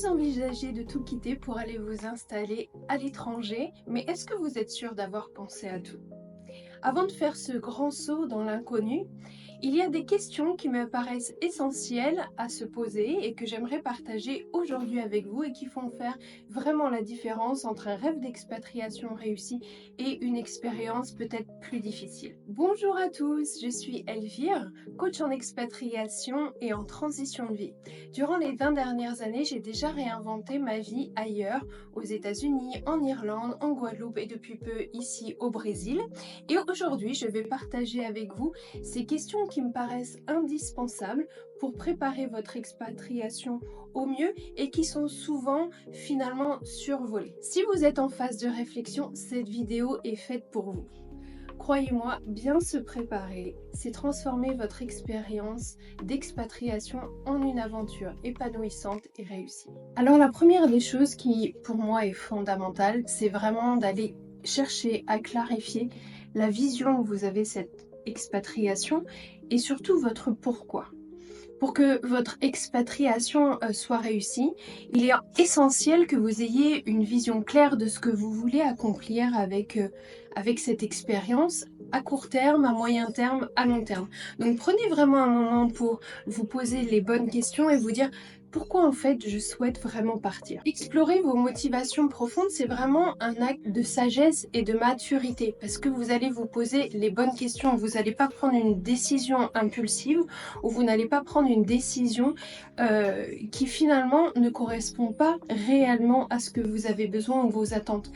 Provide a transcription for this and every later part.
Vous envisagez de tout quitter pour aller vous installer à l'étranger, mais est-ce que vous êtes sûr d'avoir pensé à tout? Avant de faire ce grand saut dans l'inconnu, il y a des questions qui me paraissent essentielles à se poser et que j'aimerais partager aujourd'hui avec vous et qui font faire vraiment la différence entre un rêve d'expatriation réussi et une expérience peut-être plus difficile. Bonjour à tous, je suis Elvire, coach en expatriation et en transition de vie. Durant les 20 dernières années, j'ai déjà réinventé ma vie ailleurs, aux États-Unis, en Irlande, en Guadeloupe et depuis peu ici au Brésil. Et aujourd'hui, je vais partager avec vous ces questions qui me paraissent indispensables pour préparer votre expatriation au mieux et qui sont souvent finalement survolées. Si vous êtes en phase de réflexion, cette vidéo est faite pour vous. Croyez-moi, bien se préparer, c'est transformer votre expérience d'expatriation en une aventure épanouissante et réussie. Alors la première des choses qui pour moi est fondamentale, c'est vraiment d'aller chercher à clarifier la vision que vous avez cette expatriation et surtout votre pourquoi. Pour que votre expatriation soit réussie, il est essentiel que vous ayez une vision claire de ce que vous voulez accomplir avec cette expérience à court terme, à moyen terme, à long terme. Donc prenez vraiment un moment pour vous poser les bonnes questions et vous dire pourquoi en fait je souhaite vraiment partir. Explorer vos motivations profondes, c'est vraiment un acte de sagesse et de maturité parce que vous allez vous poser les bonnes questions. Vous n'allez pas prendre une décision impulsive ou vous n'allez pas prendre une décision qui finalement ne correspond pas réellement à ce que vous avez besoin ou vos attentes.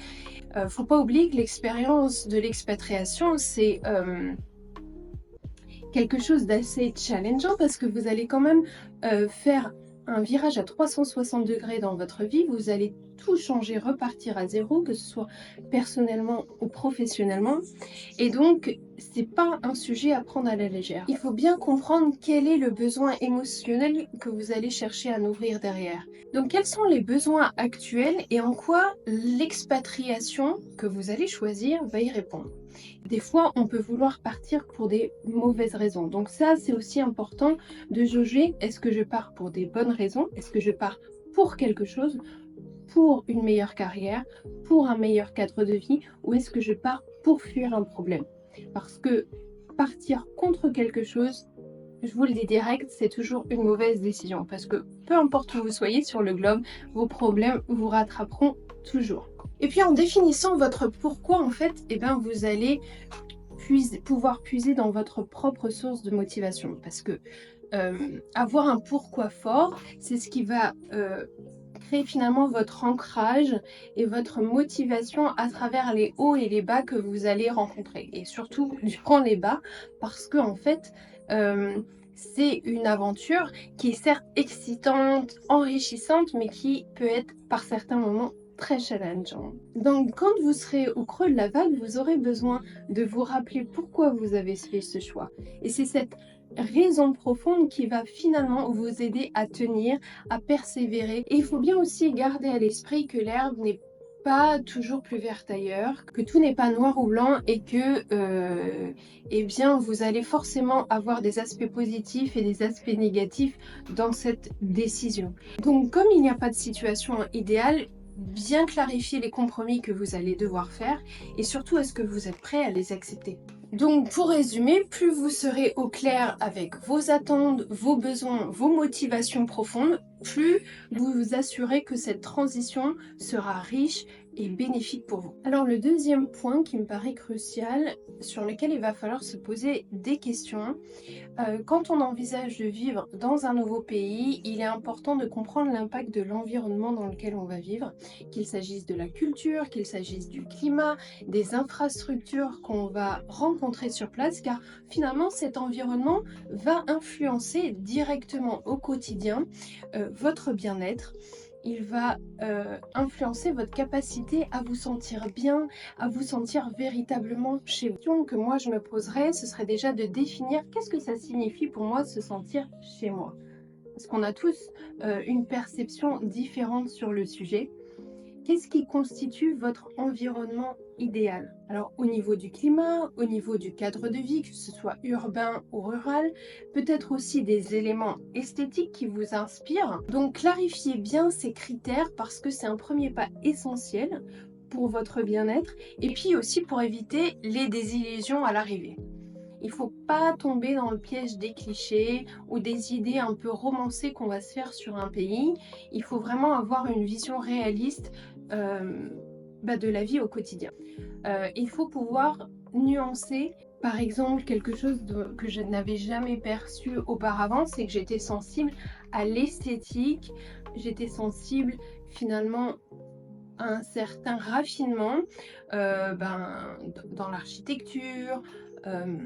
Faut pas oublier que l'expérience de l'expatriation, c'est quelque chose d'assez challengeant parce que vous allez quand même faire un virage à 360 degrés dans votre vie, vous allez tout changer, repartir à zéro, que ce soit personnellement ou professionnellement. Et donc, c'est pas un sujet à prendre à la légère. Il faut bien comprendre quel est le besoin émotionnel que vous allez chercher à nourrir derrière. Donc, quels sont les besoins actuels et en quoi l'expatriation que vous allez choisir va y répondre. Des fois, on peut vouloir partir pour des mauvaises raisons. Donc ça, c'est aussi important de jauger. Est-ce que je pars pour des bonnes raisons? Est-ce que je pars pour quelque chose? Pour une meilleure carrière? Pour un meilleur cadre de vie? Ou est-ce que je pars pour fuir un problème? Parce que partir contre quelque chose, je vous le dis direct, c'est toujours une mauvaise décision. Parce que peu importe où vous soyez sur le globe, vos problèmes vous rattraperont toujours. Et puis en définissant votre pourquoi, en fait, vous allez pouvoir puiser dans votre propre source de motivation. Parce que avoir un pourquoi fort, c'est ce qui va créer finalement votre ancrage et votre motivation à travers les hauts et les bas que vous allez rencontrer. Et surtout durant les bas, parce que en fait, c'est une aventure qui est certes excitante, enrichissante, mais qui peut être par certains moments très challengeant. Donc quand vous serez au creux de la vague, vous aurez besoin de vous rappeler pourquoi vous avez fait ce choix. Et c'est cette raison profonde qui va finalement vous aider à tenir, à persévérer. Et il faut bien aussi garder à l'esprit que l'herbe n'est pas toujours plus verte ailleurs, que tout n'est pas noir ou blanc et que vous allez forcément avoir des aspects positifs et des aspects négatifs dans cette décision. Donc comme il n'y a pas de situation idéale, bien clarifier les compromis que vous allez devoir faire et surtout est-ce que vous êtes prêt à les accepter. Donc pour résumer, plus vous serez au clair avec vos attentes, vos besoins, vos motivations profondes, plus vous vous assurez que cette transition sera riche et bénéfique pour vous. Alors le deuxième point qui me paraît crucial, sur lequel il va falloir se poser des questions, quand on envisage de vivre dans un nouveau pays, il est important de comprendre l'impact de l'environnement dans lequel on va vivre, qu'il s'agisse de la culture, qu'il s'agisse du climat, des infrastructures qu'on va rencontrer sur place, car finalement cet environnement va influencer directement au quotidien votre bien-être. Il va influencer votre capacité à vous sentir bien, à vous sentir véritablement chez vous. La question que moi je me poserais, ce serait déjà de définir qu'est-ce que ça signifie pour moi se sentir chez moi. Parce qu'on a tous une perception différente sur le sujet. Qu'est-ce qui constitue votre environnement idéal? Alors au niveau du climat, au niveau du cadre de vie, que ce soit urbain ou rural, peut-être aussi des éléments esthétiques qui vous inspirent. Donc clarifiez bien ces critères parce que c'est un premier pas essentiel pour votre bien-être et puis aussi pour éviter les désillusions à l'arrivée. Il ne faut pas tomber dans le piège des clichés ou des idées un peu romancées qu'on va se faire sur un pays. Il faut vraiment avoir une vision réaliste euh, de la vie au quotidien. Il faut pouvoir nuancer. Par exemple, quelque chose que je n'avais jamais perçu auparavant, c'est que j'étais sensible à l'esthétique, j'étais sensible finalement à un certain raffinement dans l'architecture, euh,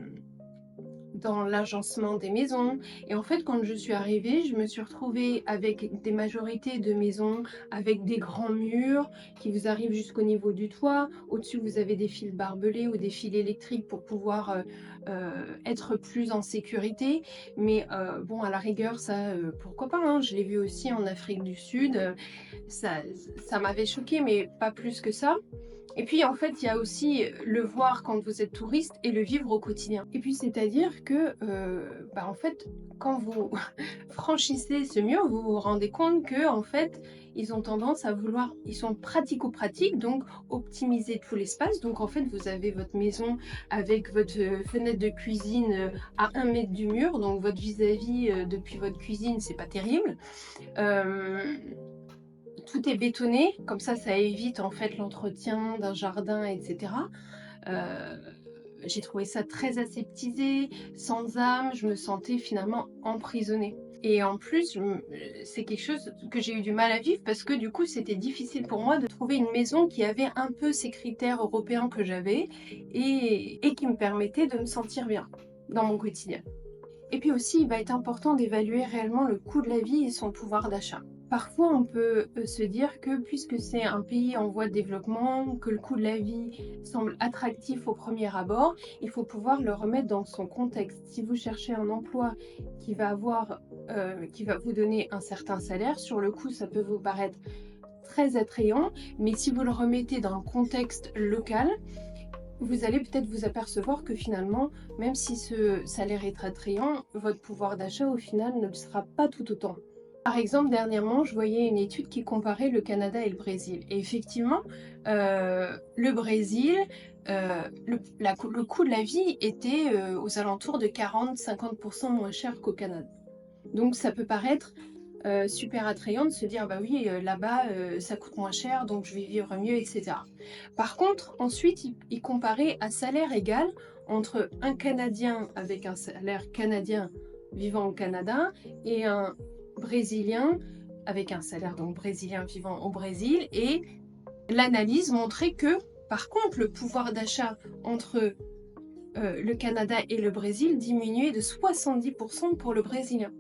dans l'agencement des maisons. Et en fait, quand je suis arrivée, je me suis retrouvée avec des majorités de maisons, avec des grands murs qui vous arrivent jusqu'au niveau du toit. Au-dessus, vous avez des fils barbelés ou des fils électriques pour pouvoir être plus en sécurité. Mais bon, à la rigueur, ça, pourquoi pas, hein, je l'ai vu aussi en Afrique du Sud. Ça, ça m'avait choqué, mais pas plus que ça. Et puis en fait, il y a aussi le voir quand vous êtes touriste et le vivre au quotidien. Et puis c'est-à-dire que, en fait, quand vous franchissez ce mur, vous vous rendez compte que en fait, ils ont tendance à vouloir, ils sont pratico-pratiques, donc optimiser tout l'espace. Donc en fait, vous avez votre maison avec votre fenêtre de cuisine à 1 mètre du mur, donc votre vis-à-vis depuis votre cuisine, c'est pas terrible. Tout est bétonné, comme ça évite en fait l'entretien d'un jardin, etc. Euh, j'ai trouvé ça très aseptisé, sans âme, je me sentais finalement emprisonnée. Et en plus, c'est quelque chose que j'ai eu du mal à vivre parce que du coup, c'était difficile pour moi de trouver une maison qui avait un peu ces critères européens que j'avais et qui me permettait de me sentir bien dans mon quotidien. Et puis aussi, il va être important d'évaluer réellement le coût de la vie et son pouvoir d'achat. Parfois, on peut se dire que puisque c'est un pays en voie de développement, que le coût de la vie semble attractif au premier abord, il faut pouvoir le remettre dans son contexte. Si vous cherchez un emploi qui va vous donner un certain salaire, sur le coup, ça peut vous paraître très attrayant, mais si vous le remettez dans le contexte local, vous allez peut-être vous apercevoir que finalement, même si ce salaire est attrayant, votre pouvoir d'achat au final ne le sera pas tout autant. Par exemple, dernièrement, je voyais une étude qui comparait le Canada et le Brésil. Et effectivement, le Brésil, le coût de la vie était aux alentours de 40-50% moins cher qu'au Canada. Donc ça peut paraître super attrayant de se dire bah oui là-bas ça coûte moins cher donc je vais vivre mieux, etc. Par contre ensuite il comparait à salaire égal entre un Canadien avec un salaire canadien vivant au Canada et un Brésilien avec un salaire donc brésilien vivant au Brésil, et l'analyse montrait que par contre le pouvoir d'achat entre le Canada et le Brésil diminuait de 70% pour le Brésilien.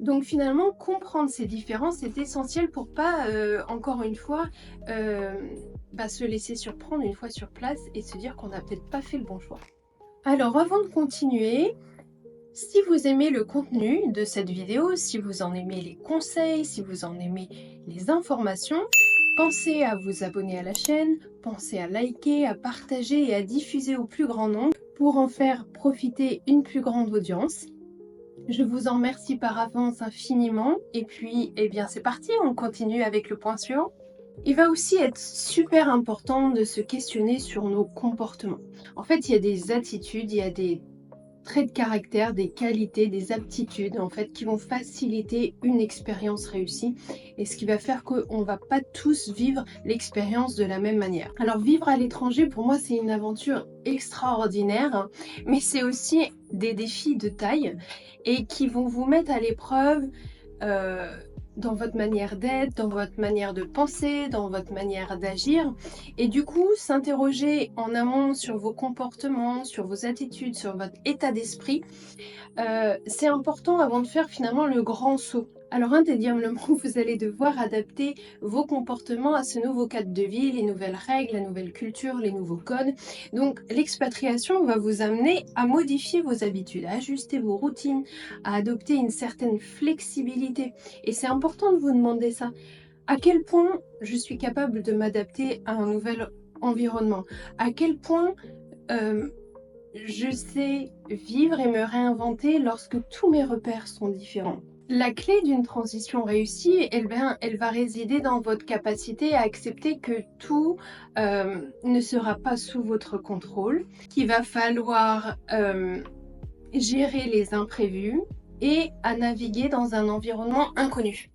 Donc finalement, comprendre ces différences est essentiel pour pas, encore une fois, se laisser surprendre une fois sur place et se dire qu'on n'a peut-être pas fait le bon choix. Alors avant de continuer, si vous aimez le contenu de cette vidéo, si vous en aimez les conseils, si vous en aimez les informations, pensez à vous abonner à la chaîne, pensez à liker, à partager et à diffuser au plus grand nombre pour en faire profiter une plus grande audience. Je vous en remercie par avance infiniment. Et puis, eh bien, c'est parti, on continue avec le point suivant. Il va aussi être super important de se questionner sur nos comportements. En fait, il y a des attitudes, il y a des traits de caractère, des qualités, des aptitudes en fait qui vont faciliter une expérience réussie, et ce qui va faire qu'on va pas tous vivre l'expérience de la même manière. Alors vivre à l'étranger, pour moi, c'est une aventure extraordinaire, mais c'est aussi des défis de taille et qui vont vous mettre à l'épreuve dans votre manière d'être, dans votre manière de penser, dans votre manière d'agir. Et du coup, s'interroger en amont sur vos comportements, sur vos attitudes, sur votre état d'esprit, c'est important avant de faire finalement le grand saut. Alors indéniablement, vous allez devoir adapter vos comportements à ce nouveau cadre de vie, les nouvelles règles, la nouvelle culture, les nouveaux codes. Donc l'expatriation va vous amener à modifier vos habitudes, à ajuster vos routines, à adopter une certaine flexibilité. Et c'est important de vous demander ça. À quel point je suis capable de m'adapter à un nouvel environnement? À quel point je sais vivre et me réinventer lorsque tous mes repères sont différents? La clé d'une transition réussie, elle va résider dans votre capacité à accepter que tout ne sera pas sous votre contrôle, qu'il va falloir gérer les imprévus et à naviguer dans un environnement inconnu.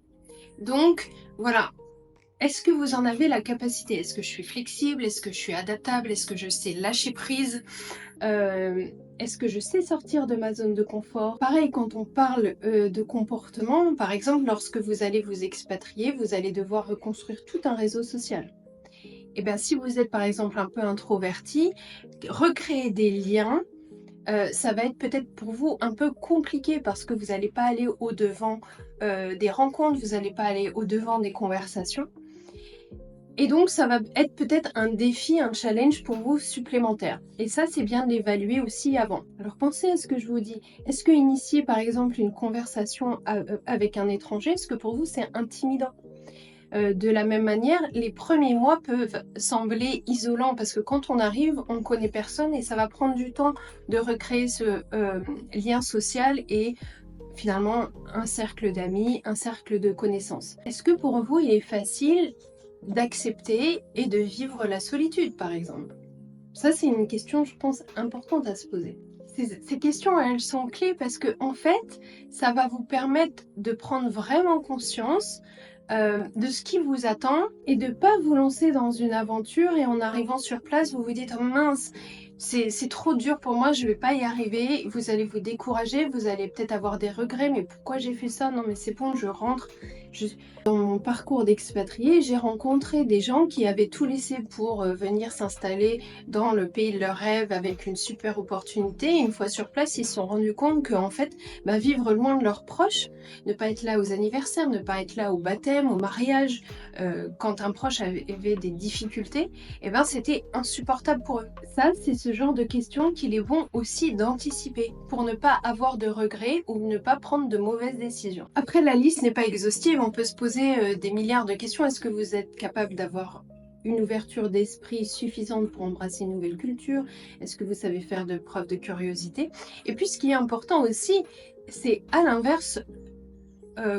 Donc, voilà. Est-ce que vous en avez la capacité? Est-ce que je suis flexible? Est-ce que je suis adaptable? Est-ce que je sais lâcher prise? Est-ce que je sais sortir de ma zone de confort? Pareil, quand on parle de comportement, par exemple, lorsque vous allez vous expatrier, vous allez devoir reconstruire tout un réseau social. Et bien, si vous êtes par exemple un peu introverti, recréer des liens, ça va être peut-être pour vous un peu compliqué parce que vous n'allez pas aller au-devant des rencontres, vous n'allez pas aller au-devant des conversations. Et donc, ça va être peut-être un défi, un challenge pour vous supplémentaire. Et ça, c'est bien de l'évaluer aussi avant. Alors, pensez à ce que je vous dis. Est-ce que initier, par exemple, une conversation avec un étranger, est-ce que pour vous, c'est intimidant? De la même manière, les premiers mois peuvent sembler isolants parce que quand on arrive, on ne connaît personne et ça va prendre du temps de recréer ce lien social et finalement un cercle d'amis, un cercle de connaissances. Est-ce que pour vous, il est facile d'accepter et de vivre la solitude, par exemple? Ça, c'est une question, je pense, importante à se poser. Ces questions, elles sont clés parce que, en fait, ça va vous permettre de prendre vraiment conscience de ce qui vous attend et de ne pas vous lancer dans une aventure et en arrivant sur place, vous vous dites oh, mince, c'est trop dur pour moi, je ne vais pas y arriver. Vous allez vous décourager, vous allez peut-être avoir des regrets, mais pourquoi j'ai fait ça? Non, mais c'est bon, je rentre. Dans mon parcours d'expatrié, j'ai rencontré des gens qui avaient tout laissé pour venir s'installer dans le pays de leurs rêves avec une super opportunité. Et une fois sur place, ils se sont rendus compte qu'en fait, vivre loin de leurs proches, ne pas être là aux anniversaires, ne pas être là au baptême, au mariage, quand un proche avait des difficultés, et c'était insupportable pour eux. Ça, c'est ce genre de questions qu'il est bon aussi d'anticiper pour ne pas avoir de regrets ou ne pas prendre de mauvaises décisions. Après, la liste n'est pas exhaustive, on peut se poser des milliards de questions. Est-ce que vous êtes capable d'avoir une ouverture d'esprit suffisante pour embrasser une nouvelle culture? Est-ce que vous savez faire de preuve de curiosité? Et puis, ce qui est important aussi, c'est à l'inverse,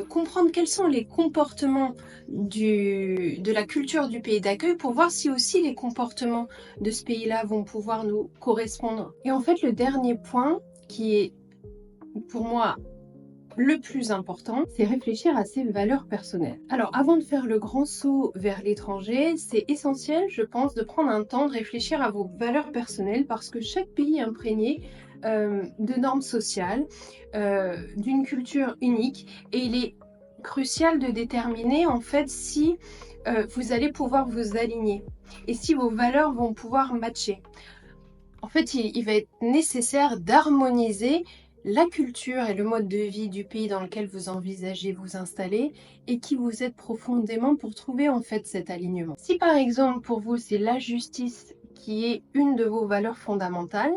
comprendre quels sont les comportements de la culture du pays d'accueil pour voir si aussi les comportements de ce pays-là vont pouvoir nous correspondre. Et en fait, le dernier point qui est pour moi le plus important, c'est réfléchir à ses valeurs personnelles. Alors, avant de faire le grand saut vers l'étranger, c'est essentiel, je pense, de prendre un temps de réfléchir à vos valeurs personnelles parce que chaque pays est imprégné de normes sociales, d'une culture unique et il est crucial de déterminer en fait si vous allez pouvoir vous aligner et si vos valeurs vont pouvoir matcher. En fait, il va être nécessaire d'harmoniser la culture et le mode de vie du pays dans lequel vous envisagez vous installer et qui vous êtes profondément pour trouver en fait cet alignement. Si par exemple pour vous c'est la justice qui est une de vos valeurs fondamentales,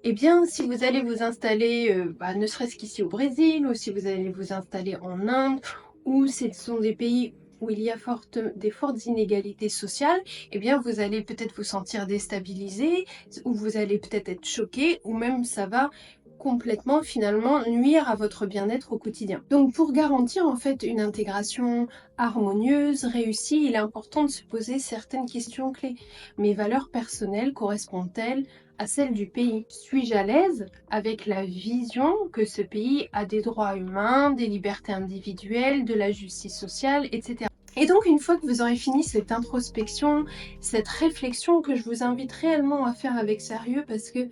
eh bien si vous allez vous installer ne serait-ce qu'ici au Brésil ou si vous allez vous installer en Inde ou ce sont des pays où il y a des fortes inégalités sociales, eh bien vous allez peut-être vous sentir déstabilisé, ou vous allez peut-être être choqué, ou même ça va complètement finalement nuire à votre bien-être au quotidien. Donc pour garantir en fait une intégration harmonieuse, réussie, il est important de se poser certaines questions clés. Mes valeurs personnelles correspondent-elles à celles du pays? Suis-je à l'aise avec la vision que ce pays a des droits humains, des libertés individuelles, de la justice sociale, etc. Et donc une fois que vous aurez fini cette introspection, cette réflexion que je vous invite réellement à faire avec sérieux parce que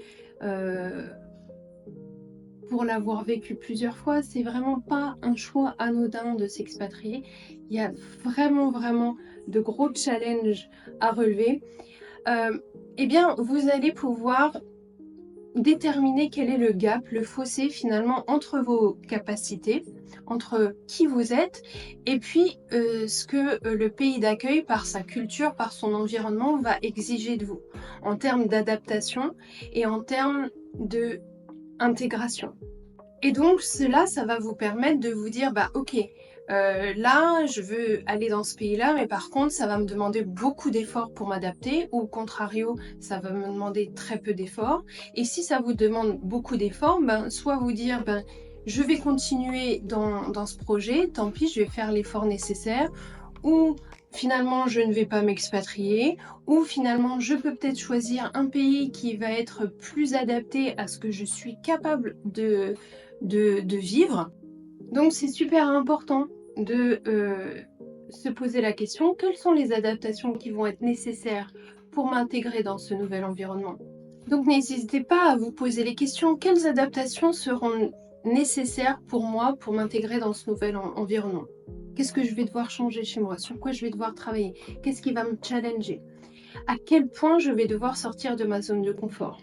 pour l'avoir vécu plusieurs fois, c'est vraiment pas un choix anodin de s'expatrier. Il y a vraiment de gros challenges à relever. Eh bien, vous allez pouvoir déterminer quel est le gap, le fossé finalement entre vos capacités, entre qui vous êtes et puis ce que le pays d'accueil par sa culture, par son environnement va exiger de vous en termes d'adaptation et en termes d'intégration. Et donc cela, ça va vous permettre de vous dire ok, là, je veux aller dans ce pays-là, mais par contre, ça va me demander beaucoup d'efforts pour m'adapter, ou au contrario, ça va me demander très peu d'efforts. Et si ça vous demande beaucoup d'efforts, ben, soit vous dire, ben, je vais continuer dans ce projet, tant pis, je vais faire l'effort nécessaire, ou finalement, je ne vais pas m'expatrier, ou finalement, je peux peut-être choisir un pays qui va être plus adapté à ce que je suis capable de vivre. Donc c'est super important de se poser la question, quelles sont les adaptations qui vont être nécessaires pour m'intégrer dans ce nouvel environnement? Donc n'hésitez pas à vous poser les questions, quelles adaptations seront nécessaires pour moi pour m'intégrer dans ce nouvel environnement? Qu'est-ce que je vais devoir changer chez moi? Sur quoi je vais devoir travailler? Qu'est-ce qui va me challenger? À quel point je vais devoir sortir de ma zone de confort?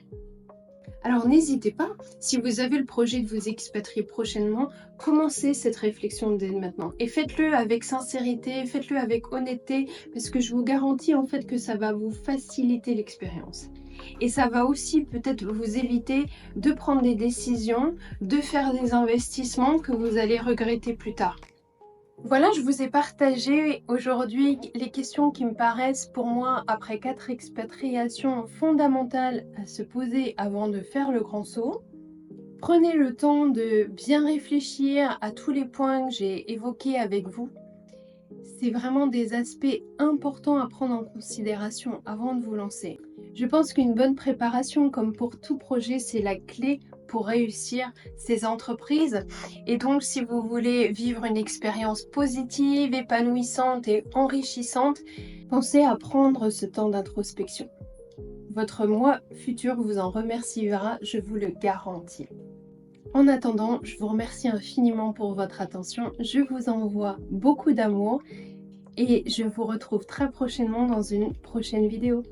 Alors n'hésitez pas, si vous avez le projet de vous expatrier prochainement, commencez cette réflexion dès maintenant. Et faites-le avec sincérité, faites-le avec honnêteté, parce que je vous garantis en fait que ça va vous faciliter l'expérience. Et ça va aussi peut-être vous éviter de prendre des décisions, de faire des investissements que vous allez regretter plus tard. Voilà, je vous ai partagé aujourd'hui les questions qui me paraissent pour moi, après 4 expatriations, fondamentales à se poser avant de faire le grand saut. Prenez le temps de bien réfléchir à tous les points que j'ai évoqués avec vous. C'est vraiment des aspects importants à prendre en considération avant de vous lancer. Je pense qu'une bonne préparation, comme pour tout projet, c'est la clé pour réussir ces entreprises. Et donc, si vous voulez vivre une expérience positive, épanouissante et enrichissante, pensez à prendre ce temps d'introspection. Votre moi futur vous en remerciera, je vous le garantis. En attendant, je vous remercie infiniment pour votre attention. Je vous envoie beaucoup d'amour et je vous retrouve très prochainement dans une prochaine vidéo.